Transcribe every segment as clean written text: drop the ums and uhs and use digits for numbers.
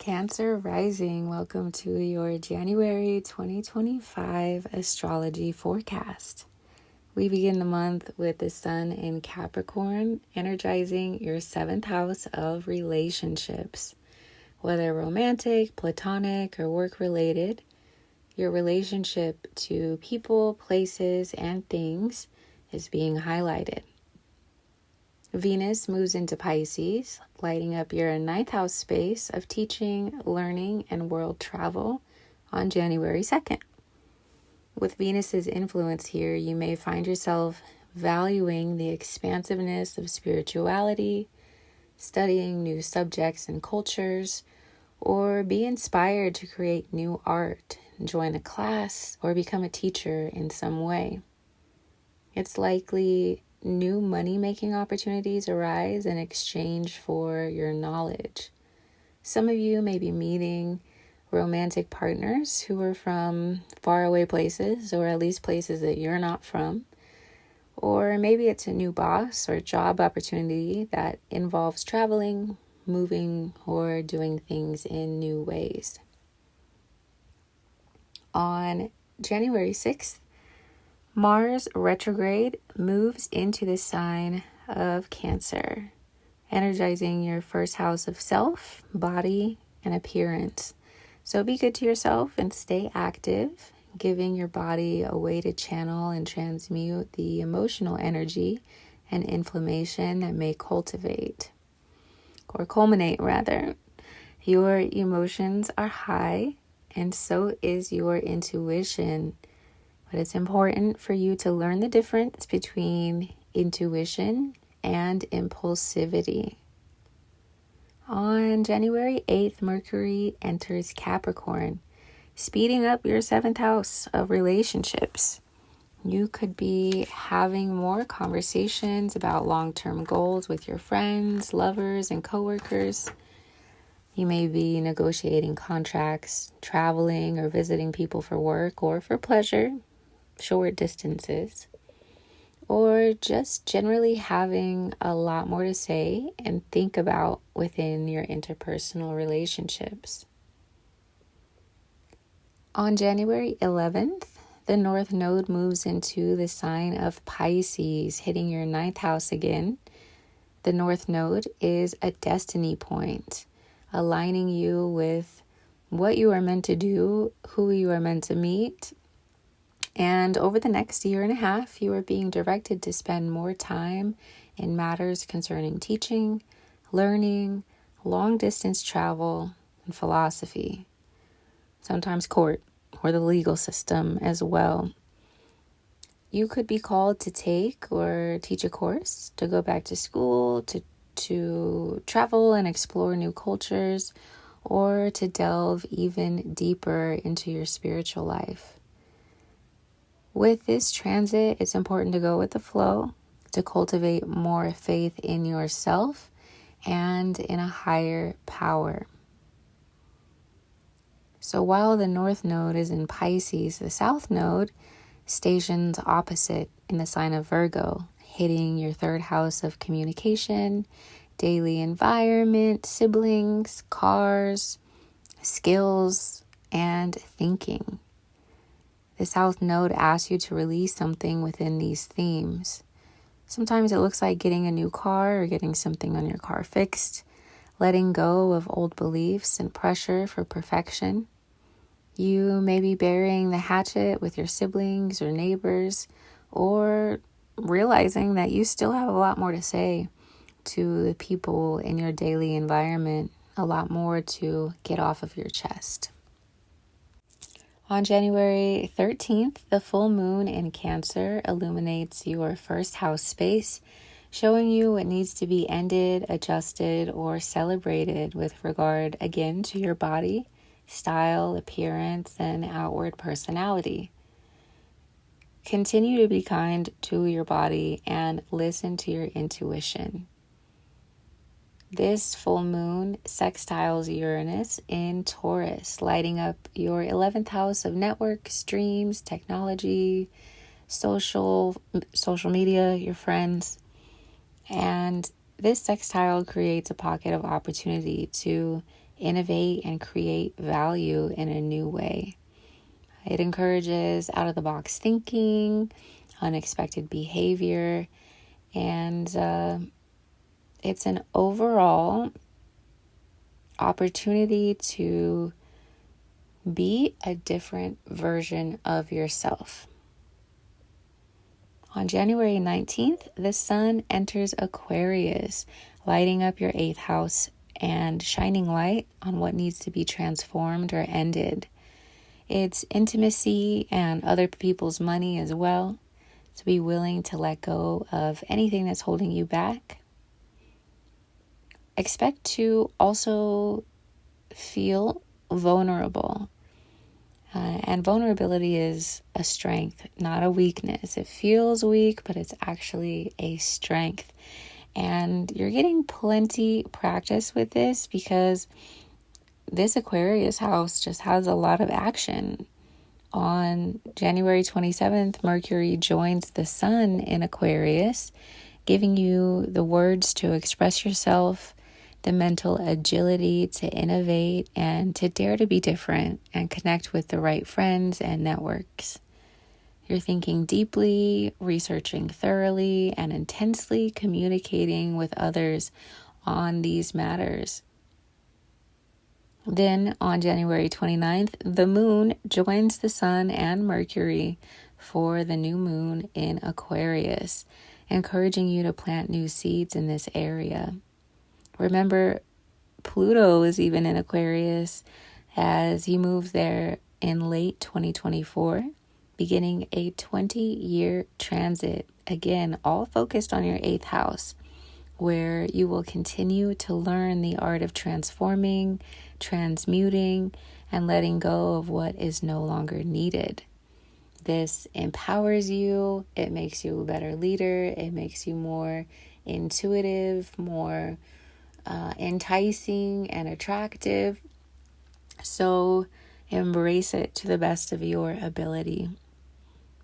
Cancer rising, welcome to your January 2025 astrology forecast. We begin the month with the sun in Capricorn, energizing your 7th house of relationships. Whether romantic, platonic, or work-related, your relationship to people, places, and things is being highlighted. Venus moves into Pisces, lighting up your 9th house space of teaching, learning, and world travel on January 2nd. With Venus's influence here, you may find yourself valuing the expansiveness of spirituality, studying new subjects and cultures, or be inspired to create new art, join a class, or become a teacher in some way. It's likely new money-making opportunities arise in exchange for your knowledge. Some of you may be meeting romantic partners who are from faraway places, or at least places that you're not from. Or maybe it's a new boss or job opportunity that involves traveling, moving, or doing things in new ways. On January 6th, Mars retrograde moves into the sign of Cancer, energizing your 1st house of self, body, and appearance. So be good to yourself and stay active, giving your body a way to channel and transmute the emotional energy and inflammation that may culminate. Your emotions are high, and so is your intuition. But it's important for you to learn the difference between intuition and impulsivity. On January 8th, Mercury enters Capricorn, speeding up your 7th house of relationships. You could be having more conversations about long-term goals with your friends, lovers, and coworkers. You may be negotiating contracts, traveling, or visiting people for work or for pleasure, short distances, or just generally having a lot more to say and think about within your interpersonal relationships. On January 11th, the North Node moves into the sign of Pisces, hitting your 9th house again. The North Node is a destiny point, aligning you with what you are meant to do, who you are meant to meet. And over the next year and a half, you are being directed to spend more time in matters concerning teaching, learning, long-distance travel, and philosophy. Sometimes court or the legal system as well. You could be called to take or teach a course, to go back to school, to travel and explore new cultures, or to delve even deeper into your spiritual life. With this transit, it's important to go with the flow, to cultivate more faith in yourself and in a higher power. So while the North Node is in Pisces, the South Node stations opposite in the sign of Virgo, hitting your 3rd house of communication, daily environment, siblings, cars, skills, and thinking. The South Node asks you to release something within these themes. Sometimes it looks like getting a new car or getting something on your car fixed, letting go of old beliefs and pressure for perfection. You may be burying the hatchet with your siblings or neighbors, or realizing that you still have a lot more to say to the people in your daily environment, a lot more to get off of your chest. On January 13th, the full moon in Cancer illuminates your 1st house space, showing you what needs to be ended, adjusted, or celebrated with regard, again, to your body, style, appearance, and outward personality. Continue to be kind to your body and listen to your intuition. This full moon sextiles Uranus in Taurus, lighting up your 11th house of networks, dreams, technology, social media, your friends. And this sextile creates a pocket of opportunity to innovate and create value in a new way. It encourages out-of-the-box thinking, unexpected behavior, and it's an overall opportunity to be a different version of yourself. On January 19th, the sun enters Aquarius, lighting up your 8th house and shining light on what needs to be transformed or ended. It's intimacy and other people's money as well. So be willing to let go of anything that's holding you back. Expect to also feel vulnerable. And vulnerability is a strength, not a weakness. It feels weak, but it's actually a strength. And you're getting plenty practice with this because this Aquarius house just has a lot of action. On January 27th, Mercury joins the sun in Aquarius, giving you the words to express yourself, the mental agility to innovate and to dare to be different and connect with the right friends and networks. You're thinking deeply, researching thoroughly, and intensely communicating with others on these matters. Then on January 29th, the moon joins the sun and Mercury for the new moon in Aquarius, encouraging you to plant new seeds in this area. Remember, Pluto is even in Aquarius as he moves there in late 2024, beginning a 20-year transit. Again, all focused on your 8th house, where you will continue to learn the art of transforming, transmuting, and letting go of what is no longer needed. This empowers you. It makes you a better leader. It makes you more intuitive, more enticing and attractive. So embrace it to the best of your ability.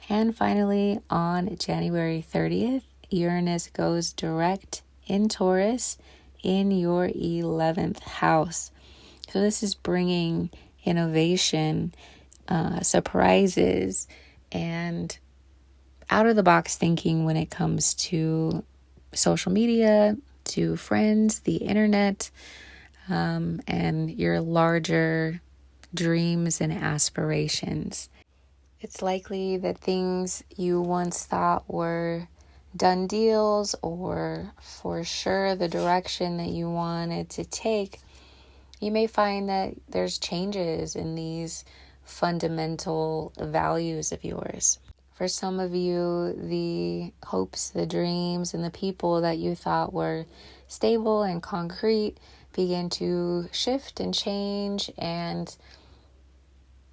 And finally, on January 30th, Uranus goes direct in Taurus in your 11th house. So this is bringing innovation, surprises, and out-of-the-box thinking when it comes to social media, to friends, the internet, and your larger dreams and aspirations. It's likely that things you once thought were done deals or for sure the direction that you wanted to take, you may find that there's changes in these fundamental values of yours. For some of you, the hopes, the dreams, and the people that you thought were stable and concrete begin to shift and change, and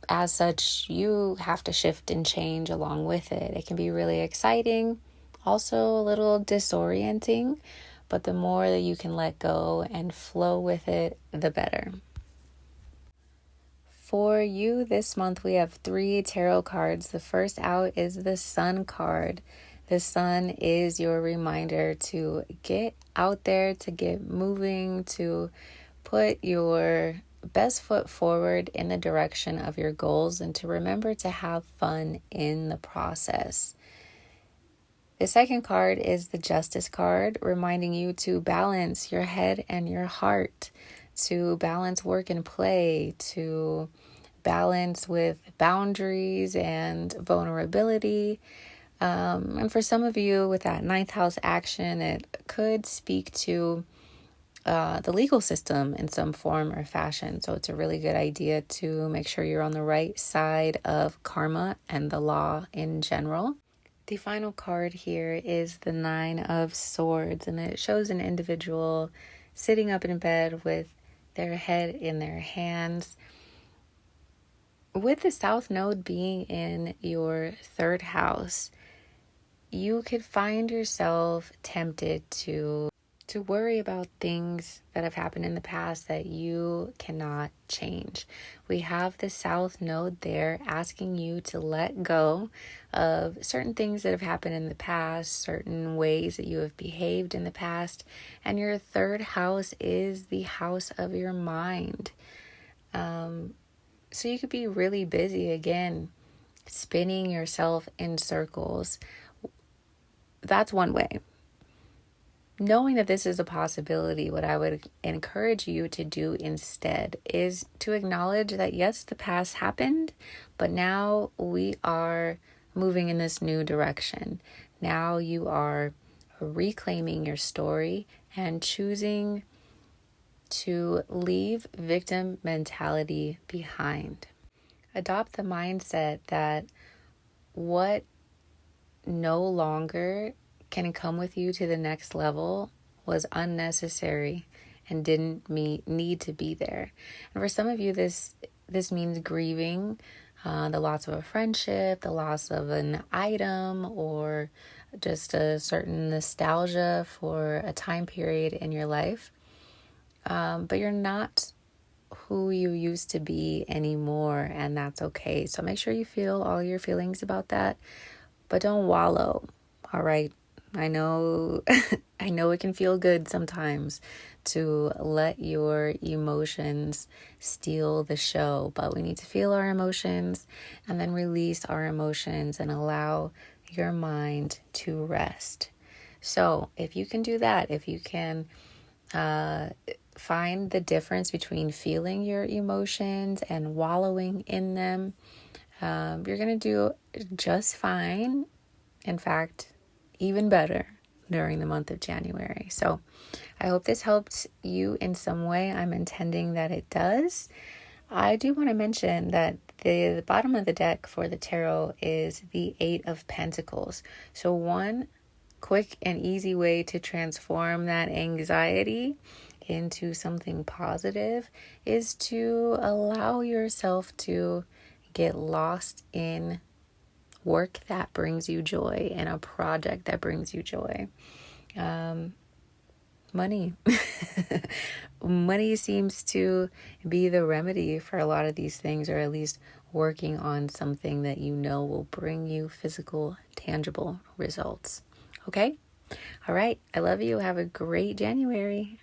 as such, you have to shift and change along with it. It can be really exciting, also a little disorienting, but the more that you can let go and flow with it, the better. For you this month, we have 3 tarot cards. The first out is the Sun card. The Sun is your reminder to get out there, to get moving, to put your best foot forward in the direction of your goals, and to remember to have fun in the process. The second card is the Justice card, reminding you to balance your head and your heart, to balance work and play, to balance with boundaries and vulnerability. And for some of you with that 9th house action, it could speak to the legal system in some form or fashion. So it's a really good idea to make sure you're on the right side of karma and the law in general. The final card here is the 9 of Swords, and it shows an individual sitting up in bed with their head in their hands. With the South Node being in your 3rd house, you could find yourself tempted to to worry about things that have happened in the past that you cannot change. We have the South Node there asking you to let go of certain things that have happened in the past, certain ways that you have behaved in the past. And your third house is the house of your mind. So you could be really busy again, spinning yourself in circles. That's one way. Knowing that this is a possibility, what I would encourage you to do instead is to acknowledge that yes, the past happened, but now we are moving in this new direction. Now you are reclaiming your story and choosing to leave victim mentality behind. Adopt the mindset that what no longer can come with you to the next level was unnecessary and didn't need to be there. And for some of you, this means grieving the loss of a friendship, the loss of an item, or just a certain nostalgia for a time period in your life. But you're not who you used to be anymore, and that's okay. So make sure you feel all your feelings about that, but don't wallow. All right. I know I know it can feel good sometimes to let your emotions steal the show, but we need to feel our emotions and then release our emotions and allow your mind to rest. So if you can do that, if you can find the difference between feeling your emotions and wallowing in them, you're going to do just fine. In fact, even better during the month of January. So I hope this helped you in some way. I'm intending that it does. I do want to mention that the bottom of the deck for the tarot is the Eight of Pentacles. So one quick and easy way to transform that anxiety into something positive is to allow yourself to get lost in work that brings you joy and a project that brings you joy. Money. Money seems to be the remedy for a lot of these things, or at least working on something that you know will bring you physical, tangible results. Okay? All right. I love you. Have a great January.